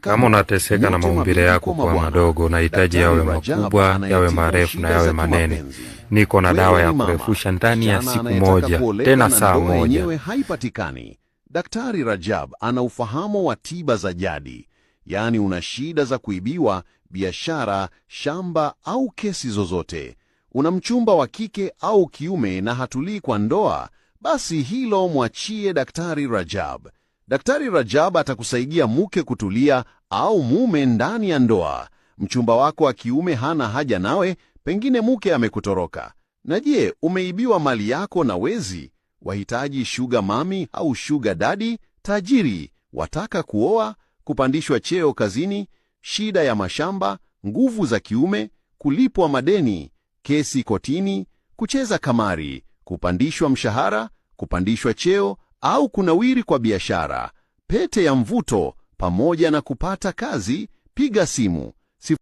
Kama unateseka na maumbile yako kuwa madogo, unahitaji yawe makubwa, yawe marefu na yawe manene, niko na dawa ya kurefusha ndani ya siku moja, tena saa moja. Haipatikani. Daktari Rajab ana ufahamu wa tiba za jadi. Yaani una shida za kuibiwa, biashara, shamba au kesi zozote. Una mchumba wa kike au kiume na hatulii kwa ndoa, basi hilo mwachie Daktari Rajab. Daktari Rajab atakusaidia mke kutulia au mume ndani ya ndoa. Mchumba wako wa kiume hana haja nawe, pengine mke amekutoroka. Na je, umeibiwa mali yako na wezi? Wahitaji sugar mami au sugar daddy? Tajiri wataka kuoa, kupandishwa cheo kazini, shida ya mashamba, nguvu za kiume, kulipwa madeni, kesi kotini, kucheza kamari, kupandishwa mshahara, kupandishwa cheo au kunawiri kwa biashara, pete ya mvuto pamoja na kupata kazi. Piga simu